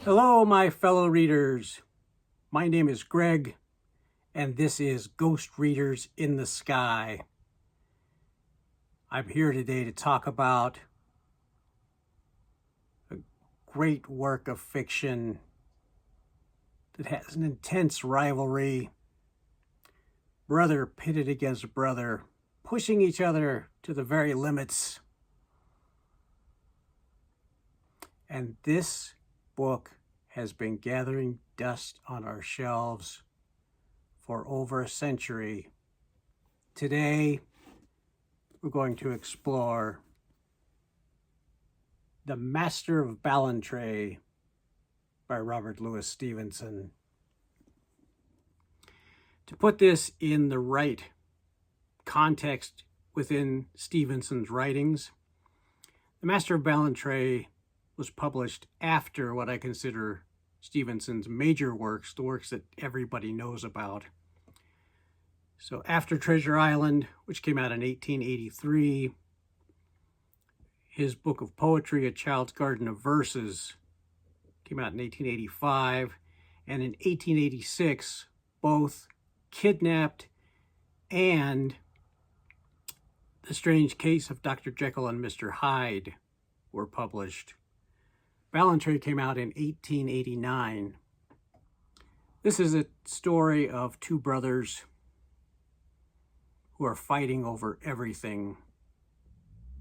Hello, my fellow readers. My name is Greg, and this is Ghost Readers in the Sky. I'm here today to talk about a great work of fiction that has an intense rivalry, brother pitted against brother, pushing each other to the very limits. And this book has been gathering dust on our shelves for over a century. Today, we're going to explore The Master of Ballantrae by Robert Louis Stevenson. To put this in the right context within Stevenson's writings, The Master of Ballantrae was published after what I consider Stevenson's major works, the works that everybody knows about. So after Treasure Island, which came out in 1883, his book of poetry, A Child's Garden of Verses, came out in 1885, and in 1886, both Kidnapped and The Strange Case of Dr. Jekyll and Mr. Hyde were published. Ballantrae came out in 1889. This is a story of two brothers who are fighting over everything,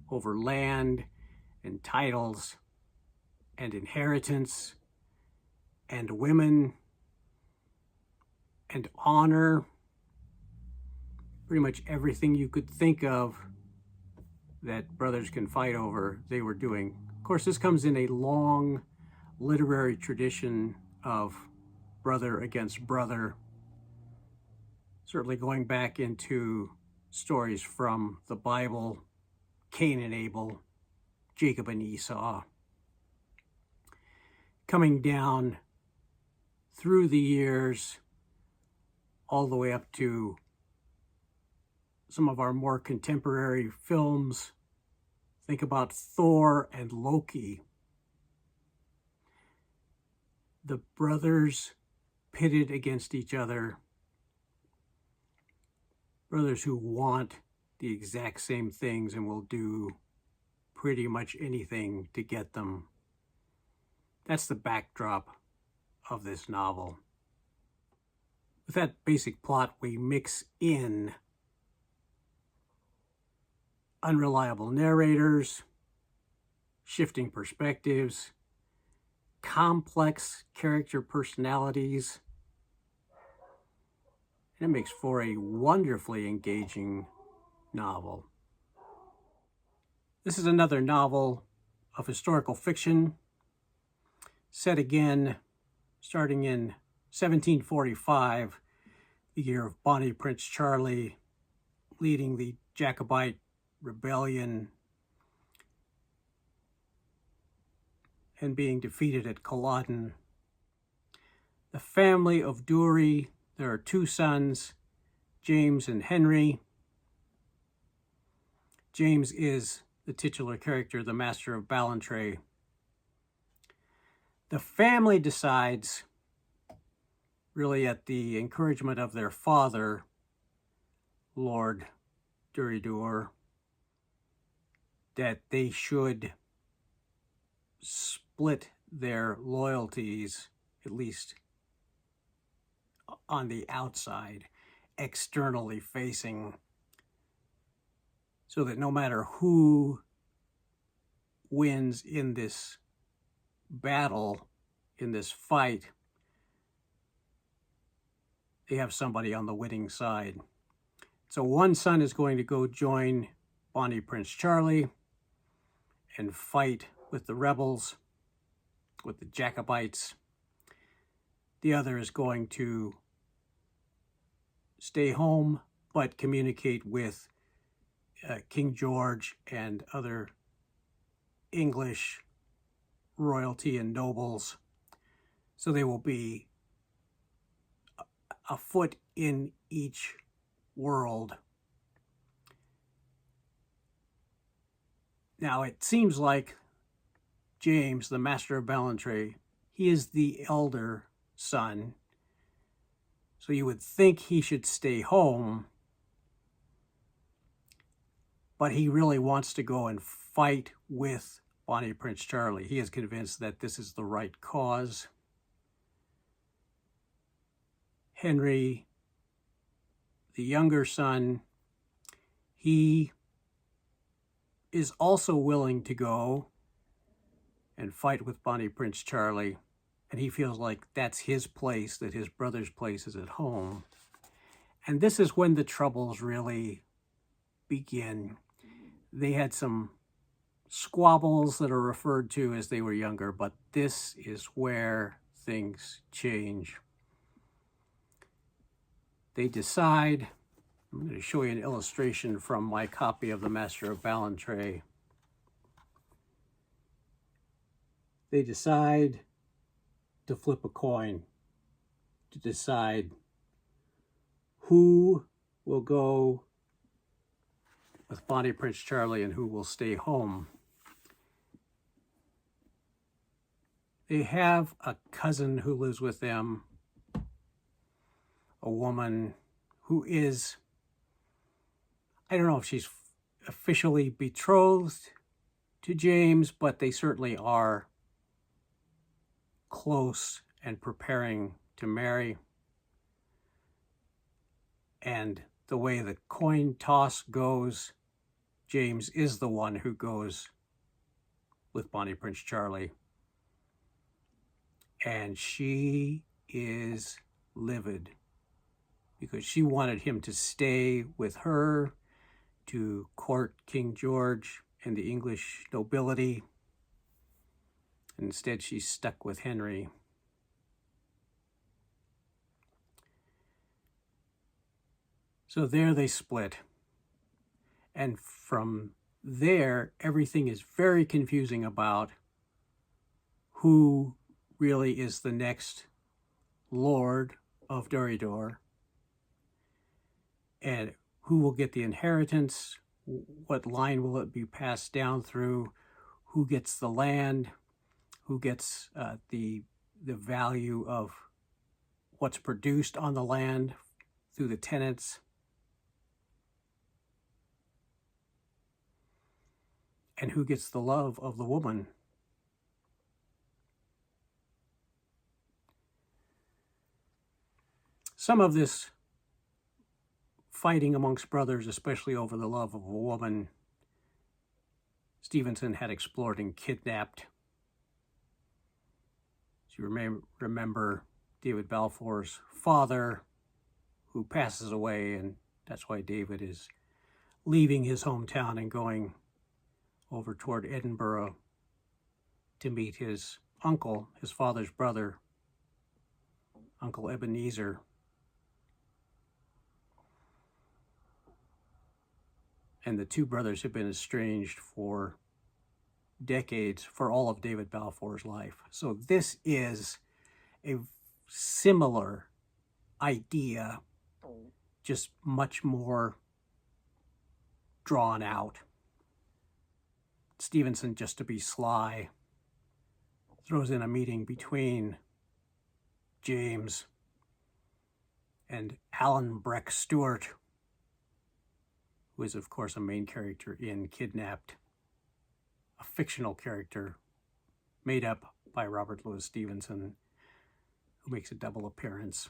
over land and titles and inheritance and women and honor. Pretty much everything you could think of that brothers can fight over, they were doing. Of course, this comes in a long literary tradition of brother against brother, certainly going back into stories from the Bible, Cain and Abel, Jacob and Esau, coming down through the years all the way up to some of our more contemporary films. Think about Thor and Loki. The brothers pitted against each other. Brothers who want the exact same things and will do pretty much anything to get them. That's the backdrop of this novel. With that basic plot, we mix in unreliable narrators, shifting perspectives, complex character personalities, and it makes for a wonderfully engaging novel. This is another novel of historical fiction, set again starting in 1745, the year of Bonnie Prince Charlie leading the Jacobite rebellion and being defeated at Culloden. The family of Dury, there are two sons, James and Henry. James is the titular character, the Master of Ballantrae. The family decides, really at the encouragement of their father, Lord Dury, that they should split their loyalties, at least on the outside, externally facing, so that no matter who wins in this battle, in this fight, they have somebody on the winning side. So one son is going to go join Bonnie Prince Charlie and fight with the rebels, with the Jacobites. The other is going to stay home but communicate with King George and other English royalty and nobles. So they will be a foot in each world Now, it seems like James, the Master of Ballantrae, he is the elder son, so you would think he should stay home, but he really wants to go and fight with Bonnie Prince Charlie. He is convinced that this is the right cause. Henry, the younger son, he is also willing to go and fight with Bonnie Prince Charlie, and he feels like that's his place, that his brother's place is at home. And this is when the troubles really begin. They had some squabbles that are referred to as they were younger, but this is where things change. They decide, I'm going to show you an illustration from my copy of the Master of Ballantrae. They decide to flip a coin to decide who will go with Bonnie Prince Charlie and who will stay home. They have a cousin who lives with them, a woman who is, I don't know if she's officially betrothed to James, but they certainly are close and preparing to marry. And the way the coin toss goes, James is the one who goes with Bonnie Prince Charlie. And she is livid because she wanted him to stay with her to court King George and the English nobility. Instead, she's stuck with Henry. So there they split. And from there, everything is very confusing about who really is the next Lord of Doridor and who will get the inheritance, what line will it be passed down through, who gets the land, who gets the value of what's produced on the land through the tenants. And who gets the love of the woman. Some of this fighting amongst brothers, especially over the love of a woman, Stevenson had explored in Kidnapped. So you remember David Balfour's father, who passes away, and that's why David is leaving his hometown and going over toward Edinburgh to meet his uncle, his father's brother, Uncle Ebenezer. And the two brothers have been estranged for decades, for all of David Balfour's life. So this is a similar idea, just much more drawn out. Stevenson, just to be sly, throws in a meeting between James and Alan Breck Stewart, who is, of course, a main character in Kidnapped, a fictional character made up by Robert Louis Stevenson, who makes a double appearance.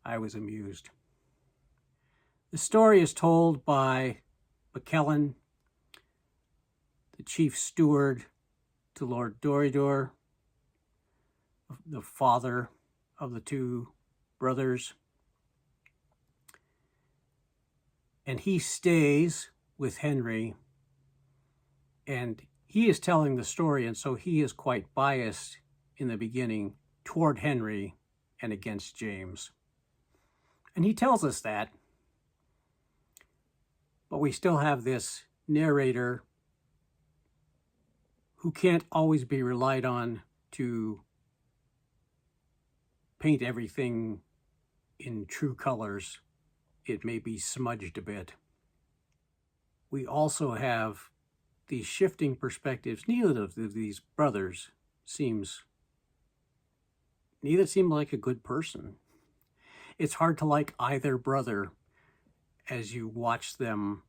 I was amused. The story is told by McKellen, the chief steward to Lord Doridor, the father of the two brothers. And he stays with Henry, and he is telling the story, and so he is quite biased in the beginning toward Henry and against James. And he tells us that, but we still have this narrator who can't always be relied on to paint everything in true colors. It may be smudged a bit. We also have these shifting perspectives, neither of these brothers neither seem like a good person. It's hard to like either brother as you watch them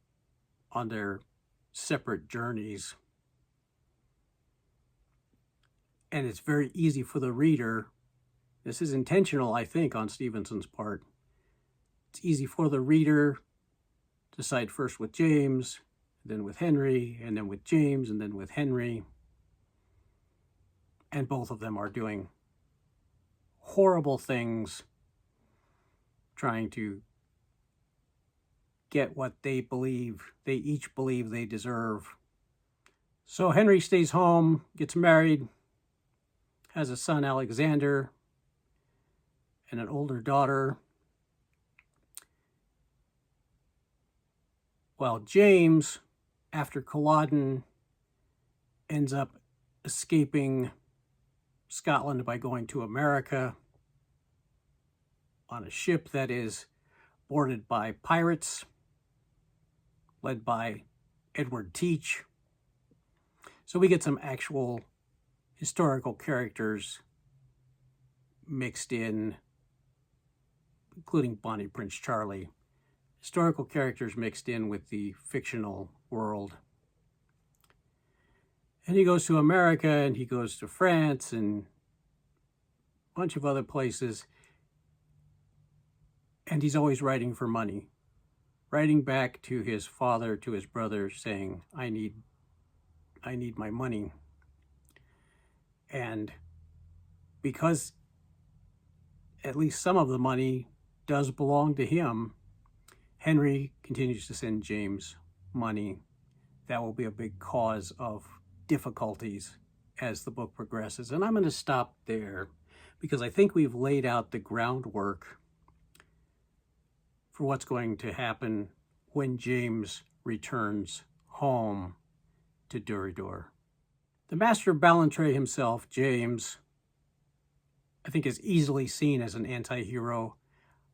on their separate journeys. And it's very easy for the reader, this is intentional, I think, on Stevenson's part. It's easy for the reader to side first with James, then with Henry, and then with James, and then with Henry. And both of them are doing horrible things, trying to get what they each believe they deserve. So Henry stays home, gets married, has a son, Alexander, and an older daughter. While James, after Culloden, ends up escaping Scotland by going to America on a ship that is boarded by pirates, led by Edward Teach. So we get some actual historical characters mixed in, including Bonnie Prince Charlie. Historical characters mixed in with the fictional world. And he goes to America, and he goes to France, and a bunch of other places. And he's always writing for money, writing back to his father, to his brother, saying, I need my money. And because at least some of the money does belong to him, Henry continues to send James money. That will be a big cause of difficulties as the book progresses. And I'm going to stop there because I think we've laid out the groundwork for what's going to happen when James returns home to Doorador. The Master of Ballantrae himself, James, I think is easily seen as an anti-hero.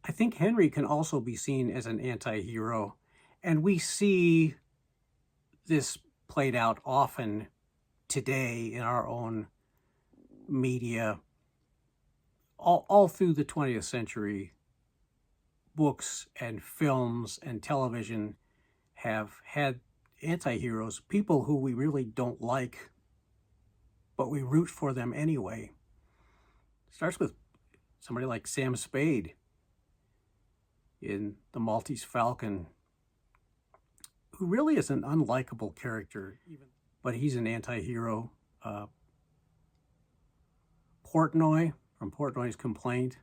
I think Henry can also be seen as an anti-hero, and we see this played out often today in our own media. All through the 20th century, books and films and television have had anti-heroes, people who we really don't like, but we root for them anyway. It starts with somebody like Sam Spade in The Maltese Falcon, who really is an unlikable character, but he's an anti-hero. Portnoy from Portnoy's Complaint,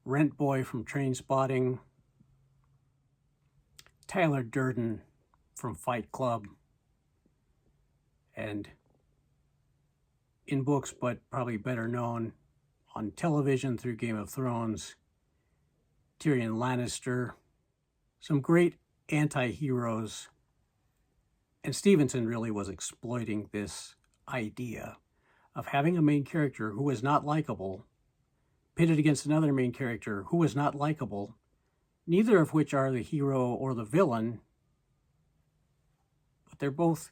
Rent Boy from Trainspotting, Tyler Durden from Fight Club, and in books, but probably better known on television through Game of Thrones, Tyrion Lannister. Some great anti-heroes, and Stevenson really was exploiting this idea of having a main character who was not likable, pitted against another main character who was not likable, neither of which are the hero or the villain, but they're both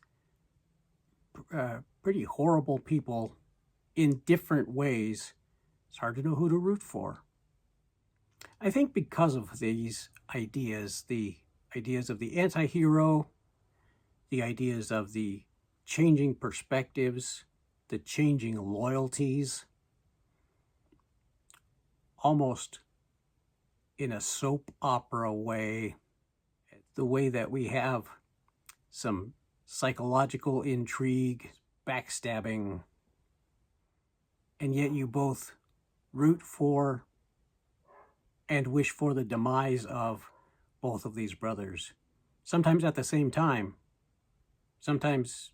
pretty horrible people in different ways. It's hard to know who to root for. I think because of these ideas, the ideas of the anti-hero, the ideas of the changing perspectives, the changing loyalties, almost in a soap opera way, the way that we have some psychological intrigue, backstabbing, and yet you both root for and wish for the demise of both of these brothers, sometimes at the same time, sometimes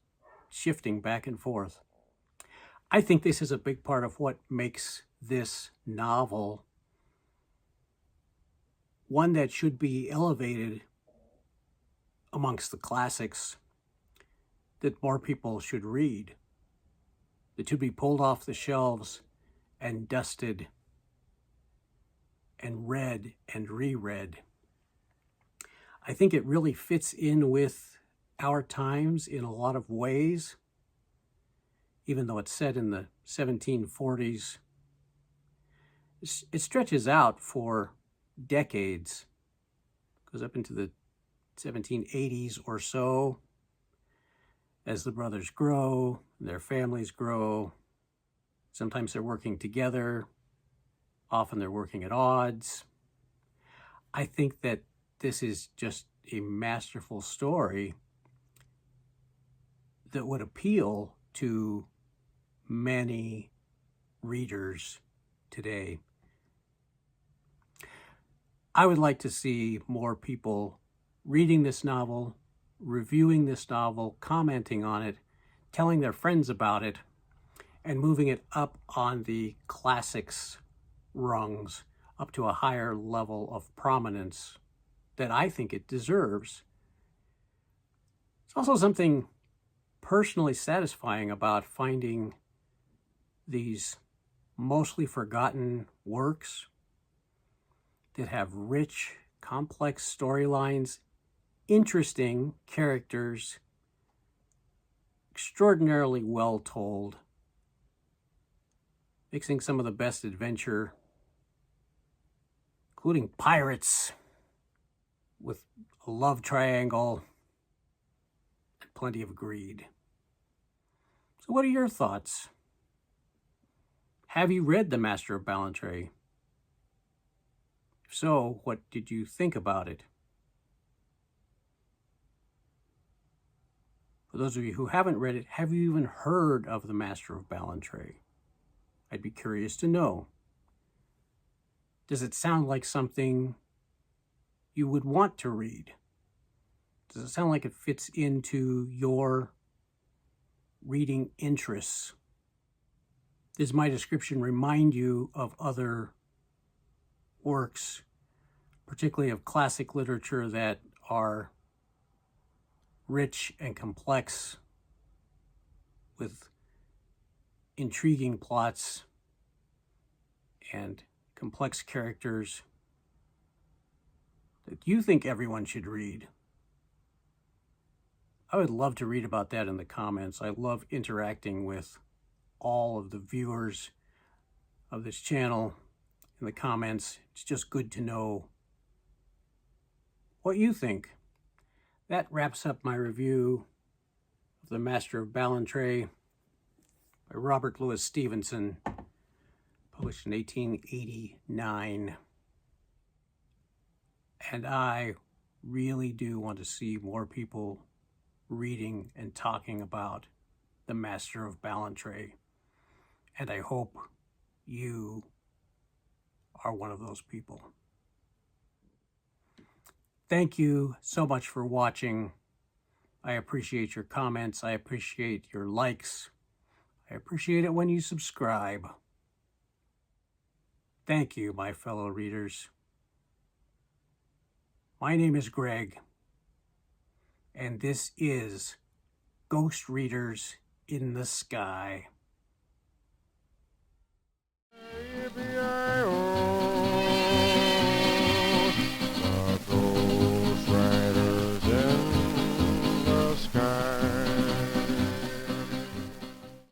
shifting back and forth. I think this is a big part of what makes this novel one that should be elevated amongst the classics that more people should read, that should be pulled off the shelves and dusted and read and reread. I think it really fits in with our times in a lot of ways, even though it's set in the 1740s. It stretches out for decades, goes up into the 1780s or so, as the brothers grow, their families grow. Sometimes they're working together, often they're working at odds. I think that this is just a masterful story that would appeal to many readers today. I would like to see more people reading this novel, reviewing this novel, commenting on it, telling their friends about it, and moving it up on the classics rungs, up to a higher level of prominence that I think it deserves. It's also something personally satisfying about finding these mostly forgotten works that have rich, complex storylines, interesting characters, extraordinarily well told, mixing some of the best adventure, including pirates, with a love triangle and plenty of greed. So what are your thoughts? Have you read The Master of Ballantrae? If so, what did you think about it? For those of you who haven't read it, have you even heard of The Master of Ballantrae? I'd be curious to know. Does it sound like something you would want to read? Does it sound like it fits into your reading interests? Does my description remind you of other works, particularly of classic literature, that are rich and complex with intriguing plots and complex characters that you think everyone should read? I would love to read about that in the comments. I love interacting with all of the viewers of this channel in the comments. It's just good to know what you think. That wraps up my review of The Master of Ballantrae by Robert Louis Stevenson, published in 1889. And I really do want to see more people reading and talking about The Master of Ballantrae. And I hope you are one of those people. Thank you so much for watching. I appreciate your comments. I appreciate your likes. I appreciate it when you subscribe. Thank you, my fellow readers. My name is Greg, and this is Ghost Readers in the Sky.